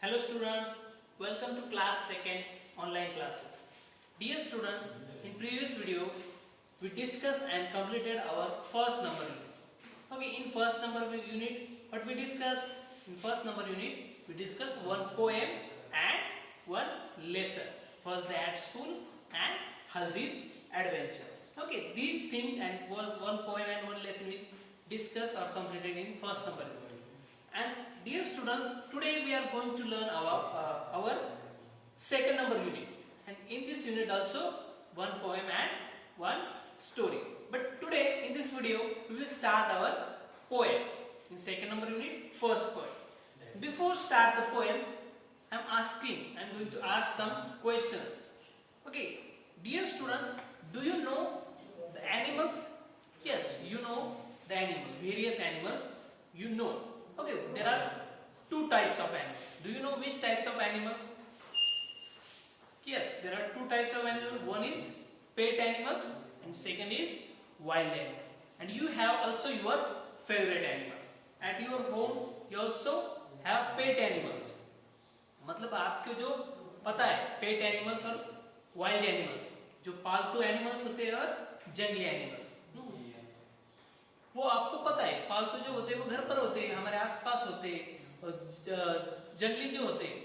Hello students, welcome to class 2nd online classes. Dear students, in previous video we discussed and completed our first number unit. Okay, in first number unit what we discussed? In first number unit we discussed one poem and one lesson. First day at school and Haldi's adventure. Okay, these things and one poem and one lesson we discussed or completed in first number unit. And dear students, today we are going to learn our second number unit, and in this unit also one poem and one story. But today in this video we will start our poem. In second number unit, first poem. Before start the poem, I'm going to ask some questions. Okay, dear students, do you know the animals? Yes, you know the animals, various animals you know. Okay, there are two types of animals. Do you know which types of animals? Yes, there are two types of animals. One is pet animals and second is wild animals. And you have also your favorite animal. At your home, you also have pet animals. मतलब आपको जो पता है pet animals और wild animals, जो पालतू animals होते हैं और जंगली एनिमल्स, वो आपको पता है। पालतू जो होते हैं वो घर पर होते हैं, हमारे आसपास होते हैं, और जंगली जो होते हैं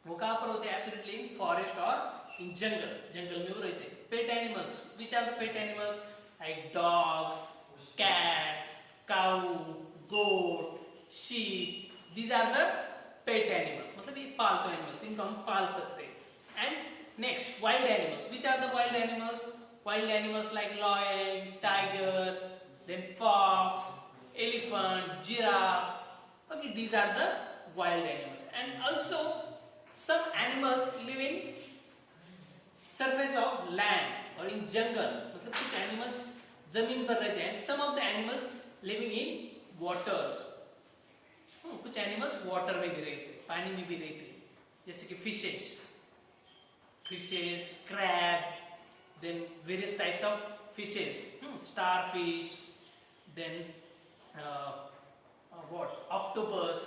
वो कहाँ पर होते हैं? एब्सोल्युटली इन फॉरेस्ट और इन जंगल, जंगल में वो रहते हैं। Pet animals, which are the pet animals? Like dog, cat, cow, goat, sheep, these are the pet animals, मतलब ये पालतू एनिमल्स, इनको हम पाल सकते हैं। And next wild animals, which are the wild animals? Wild animals like lion, tiger, then fox, elephant, giraffe. Okay, these are the wild animals. And also some animals live in surface of land or in jungle. मतलब कुछ animals जमीन पर रहते हैं. Some of the animals living in waters. कुछ animals water में भी रहते हैं, पानी में भी रहते हैं, जैसे कि fishes, crab, then various types of fishes, starfish, then octopus.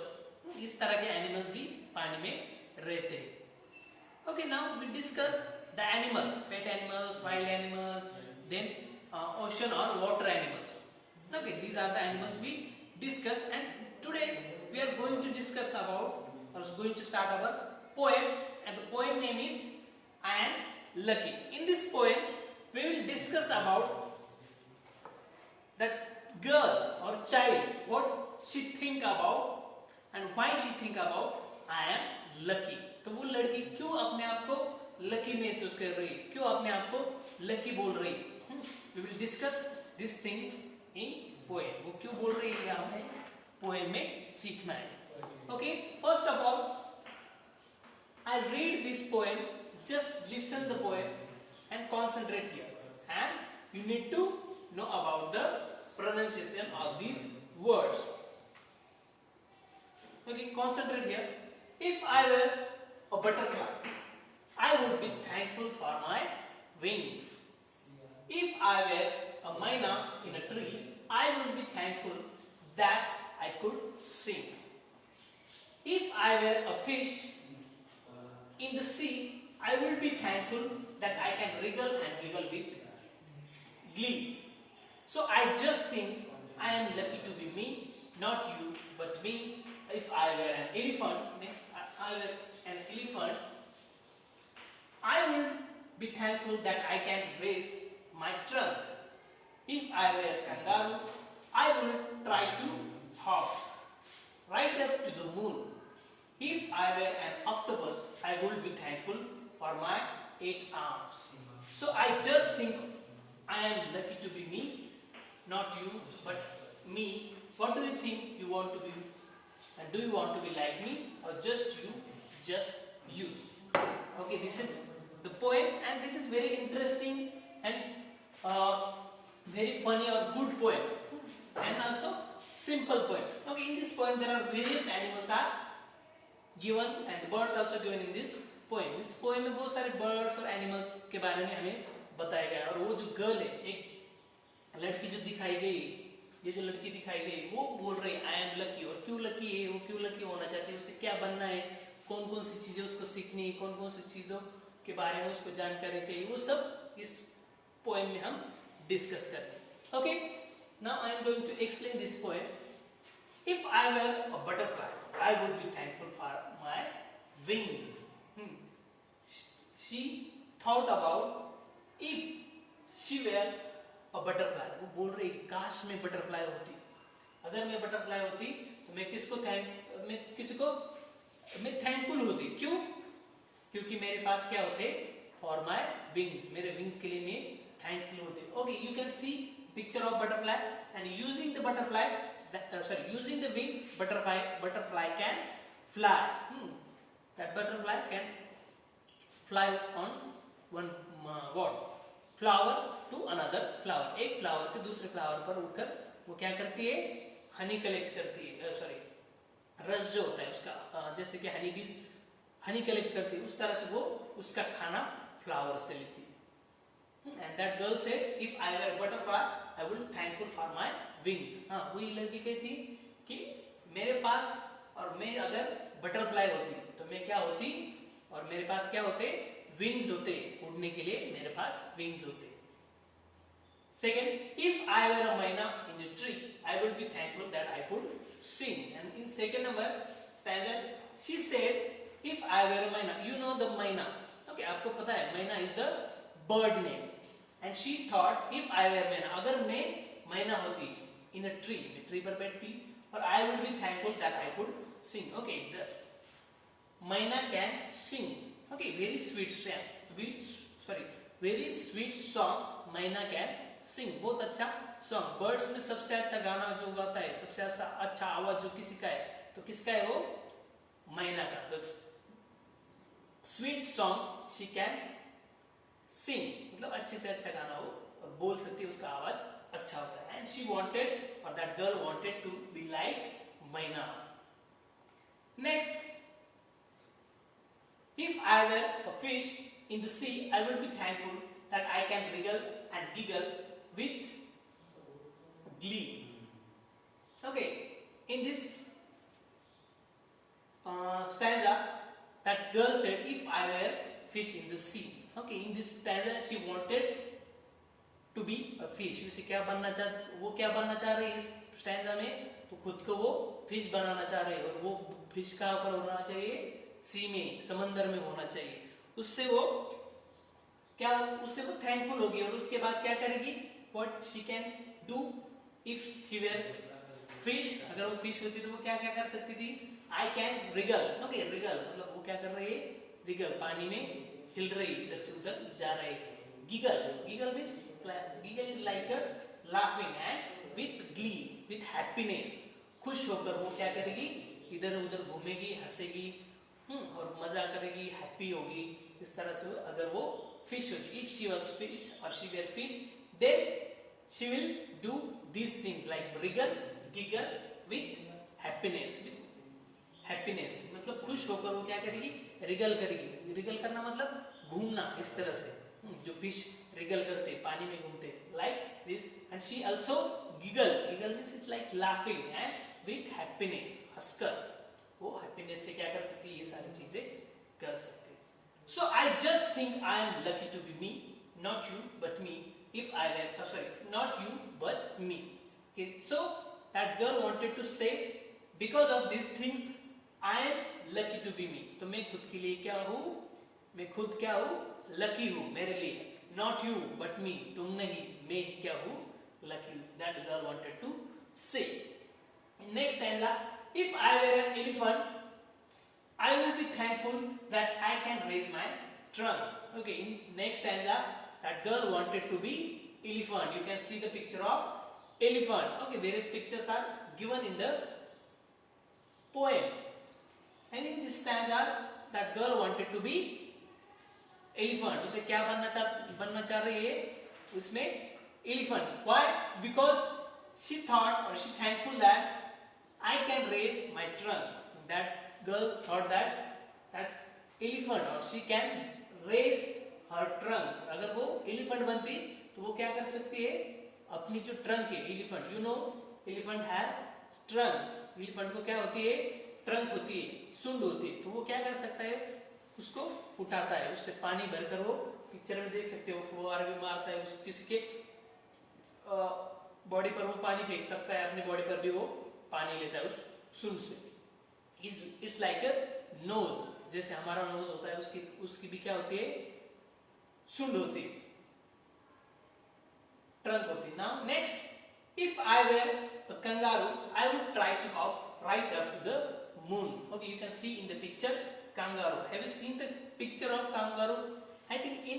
इस तरह के एनिमल्स भी पानी में रहते हैं. Okay, now we discuss the animals, pet animals, wild animals, then ocean or water animals. Okay, these are the animals we discussed, and today we are going to discuss about, or going to start our poem, and the poem name is I Am Lucky. In this poem we will discuss about that girl or child, what she think about and why she think about I am lucky. तो वो लड़की क्यों अपने आप को lucky महसूस कर रही, क्यों अपने आप को लकी बोल रही? We will discuss this thing in poem. वो क्यों बोल रही है हमें पोएम में सीखना है. Okay, first of all I read this poem. Just listen the poem and concentrate here, and you need to know about the pronunciation of these words. Okay, concentrate here. If I were a butterfly, I would be thankful for my wings. If I were a myna in a tree, I would be thankful that I could sing. If I were a fish in the sea, I will be thankful that I can wriggle and giggle with glee. So I just think I am lucky to be me, not you, but me. If I were an elephant, I were an elephant, I will be thankful that I can raise my trunk. If I were a kangaroo, I will try to hop right up to the moon. If I were an octopus, I would be thankful for my 8 arms. So I just think I am lucky to be me, not you, but me. What do you think you want to be? And do you want to be like me, or just you? Just you. Okay, this is the poem, and this is very interesting and very funny or good poem, and also simple poem. Okay, in this poem there are various animals are given, and birds also given in this poem. इस poem में बहुत सारे birds और animals के बारे में हमें बताया गया है. और वो जो गर्ल है, एक लड़की जो दिखाई गई, ये जो लड़की दिखाई गई, वो बोल रही आई एम लकी. और क्यों लकी है, वो क्यों लकी होना चाहती है, उसे क्या बनना है, कौन कौन सी चीजें उसको सीखनी, कौन कौन सी चीजों के बारे में उसको जानकारी चाहिए, वो सब इस पोएम में हम डिस्कस करेंगे। Okay, now I am going to explain this poem. If I were a butterfly I would be thankful for my wings. She thought about if she were a butterfly, वो बोल रही काश मैं butterfly होती, अगर मैं butterfly होती तो मैं थैंकफुल होती। क्यों? क्योंकि मेरे पास क्या होते, फॉर माय विंग्स, मेरे विंग्स के लिए मैं थैंकफुल होते। Okay, you can see picture of butterfly and using the wings butterfly can fly. That butterfly can fly on one flower to another flower, एक फ्लावर से दूसरे फ्लावर पर उड़कर वो क्या करती है, हनी कलेक्ट करती है, रस जो होता है उसका, जैसे कि हनी बीज हनी कलेक्ट करती है, उस तरह से वो उसका खाना फ्लावर से लेती है। And that girl said if I were butterfly I would thankful for my wings. हाँ, वही लड़की कहती कि मेरे पास और मैं अगर बटरफ्लाई होती तो मैं क्या होती, और मेरे पास क्या होते, विंग्स होते, उड़ने के लिए मेरे पास विंग्स होते। Second, if I were a myna in a tree, I would be thankful that I could sing. And in second number stanza, she said, if I were a myna, you know the myna. Okay, आपको पता है myna is the bird name. And she thought, if I were myna, अगर मैं myna होती in a tree, मैं tree पर बैठती, और I would be thankful that I could sing. Okay, the myna can sing. Okay, very sweet song myna can sing. बहुत अच्छा song, birds में सबसे अच्छा गाना जो गाता है, सबसे अच्छा आवाज जो किसी का है, तो किसका है वो, मैना का। तो sweet song she can sing, मतलब अच्छे से अच्छा गाना हो और बोल सकती है, उसका आवाज अच्छा होता है। एंड शी वांटेड, और that girl wanted to be like myna. Next, if I were a fish in the sea I will be thankful that I can wriggle and giggle with glee. Okay, in this stanza, that girl said, "If I were fish in the sea." Okay, in this stanza, she wanted to be a fish. उसे क्या बनना चाह रही है इस stanza में, तो खुद को वो फिश बनाना चाह रही है, और वो फिश का ऊपर होना चाहिए, सी में, समंदर में होना चाहिए। उससे वो थैंकफुल होगी, और उसके बाद क्या करेगी, what she can do if she were fish, अगर वो फिश होती तो वो क्या कर सकती थी, I can wriggle. Okay, wriggle मतलब वो क्या कर रही है, wriggle, पानी में हिल रही, इधर से उधर जा रही। giggle is like a laughing and with glee, with happiness, खुश होकर वो क्या करेगी, इधर उधर घूमेगी, हंसेगी, और मजा करेगी, हैप्पी होगी। इस तरह से अगर वो fish होगी, if she was fish or she were fish, then she will do these things like wriggle, giggle with happiness. मतलब खुश होकर वो क्या करेगी, wriggle करेगी। wriggle करना मतलब घूमना, इस तरह से, जो fish wriggle करते, पानी में घूमते, like this. And she also giggle means it's like laughing and with happiness, हंसकर वो happiness से क्या कर सकती है, ये सारी चीजें कर सकती है। So I just think I am lucky to be me, not you but me. If I were, not you but me. Okay, so that girl wanted to say, because of these things I am lucky to be me. तो मैं खुद के लिए क्या हूँ, मैं खुद क्या हूँ, lucky हूँ मेरे लिए, not you but me, तुम नहीं, मैं ही क्या हूँ, lucky हूँ। That girl wanted to say. Next stanza, if I were an elephant I will be thankful that I can raise my trunk. Okay, in next stanza, that girl wanted to be elephant. You can see the picture of elephant. Okay, various pictures are given in the poem. And in this stanza, that girl wanted to be elephant. उसे क्या बनना चाह रही है उसमें, elephant. Why? Because she thought, or she thankful that I can raise my trunk. That girl thought that elephant, or she can raise her trunk. अगर वो elephant बनती तो वो क्या कर सकती है, अपनी जो trunk है, elephant, you know elephant have trunk, elephant को क्या होती है, trunk होती है, सुंड होती है, तो वो क्या कर सकता है, उसको उठाता है, उससे पानी भरकर, वो पिक्चर में देख सकते हो फुवारा भी मारता है, उस किसी के बॉडी पर वो पानी फेंक सकता है, अपनी बॉडी पर भी वो पानी लेता है उस सुंड से। इट्स लाइक अ नोज, जैसे हमारा नोज होता है, उसकी भी क्या होती है, सुंड होती है, ट्रंक होती है। Now next, if I were a kangaroo, I would try to hop right up to the moon. Okay, you can see in the picture kangaroo. Have you seen the picture of kangaroo? I think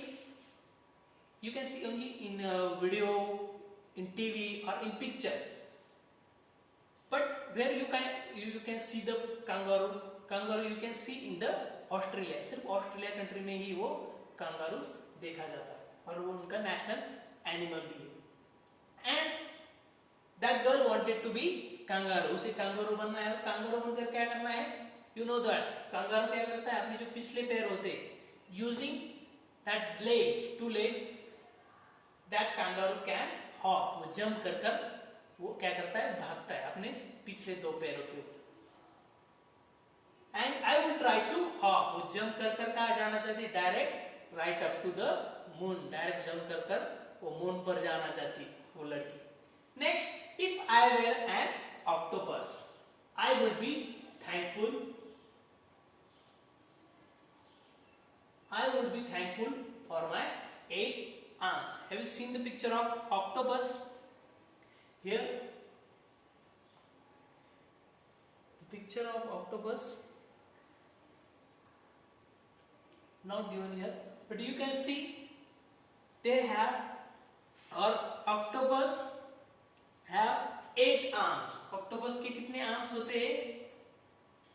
you can see only in video, in TV or in picture. But where you can see the kangaroo you can see in the Australia. सिर्फ Australia country में ही वो kangaroo देखा जाता है, और वो उनका national animal भी है। And that girl wanted to be kangaroo, उसे kangaroo बनना है, और kangaroo बनकर क्या करना है, you know that kangaroo क्या करता है, अपने जो पिछले पैर होते हैं, using that legs, two legs, that kangaroo can hop, वो jump कर कर वो क्या करता है, भागता है अपने पिछले दो पैरों के ऊपर। And I will try to hop, वो jump कर कर कहाँ जाना चाहती है, direct right up to the moon, direct jump कर कर वो मून पर जाना चाहती वो लड़की। Next, if I were an octopus, I would be thankful. I would be thankful for my 8 arms. Have you seen the picture of octopus? Here, the picture of octopus not given here, but you can see they have, or octopus have 8 arms. Octopus के कितने arms होते हैं,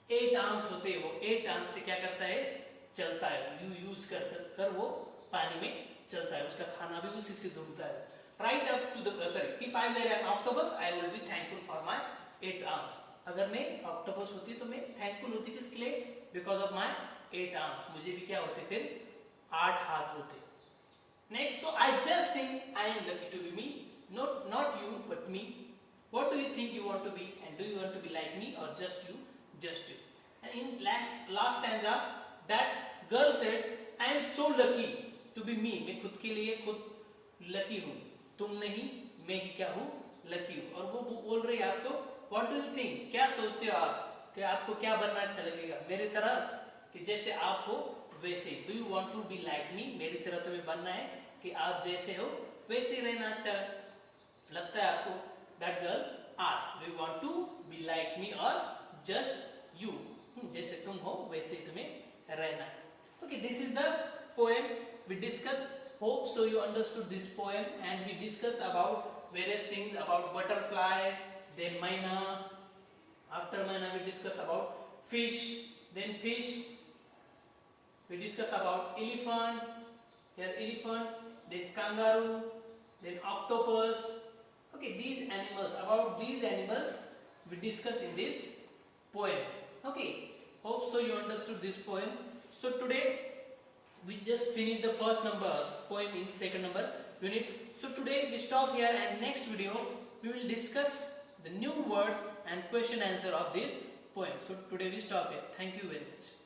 8 arms होते हैं। वो 8 arms से क्या करता है, चलता है, यूज कर वो पानी में चलता है, उसका खाना भी उसी से ढूंढता है। Right up to the, sorry, if I were an octopus I will be thankful for my 8 arms. अगर मैं ऑक्टोपस होती तो मैं थैंकफुल होती किसके लिए, बिकॉज ऑफ माय 8 आर्म्स, मुझे भी क्या होते फिर 8 हाथ होते। Next, so I just think I am lucky to be me, not you but me. What do you think you want to be, and do you want to be like me or just you? Just you. And in last stanza, that girl said, I am so lucky to be me. मैं खुद के लिए खुद lucky हूँ, तुम नहीं, मैं ही क्या हूँ, लकी हूँ। और वो बोल रही है आपको, What do you think? क्या सोचते हो आप, कि आपको क्या बनना अच्छा लगेगा, मेरी तरह, कि जैसे आप हो वैसे। Do you want to be like me? मेरी तरह तुम्हें बनना है, कि आप जैसे हो वैसे ही रहना अच्छा लगता है आपको। That girl asked, do you want to be like me or just you? जैसे तुम हो वैसे ही तुम्हें रहना है। Okay, this is the poem we discussed. Hope so you understood this poem, and we discussed about various things about butterfly, then myna. After myna we discussed about fish, then fish. We discussed about elephant, here elephant, then kangaroo, then octopus. Okay, these animals, about these animals we discuss in this poem. Okay, hope so you understood this poem. So today we just finished the first number poem in second number unit. So today we stop here, and next video we will discuss the new words and question answer of this poem. So today we stop here. Thank you very much.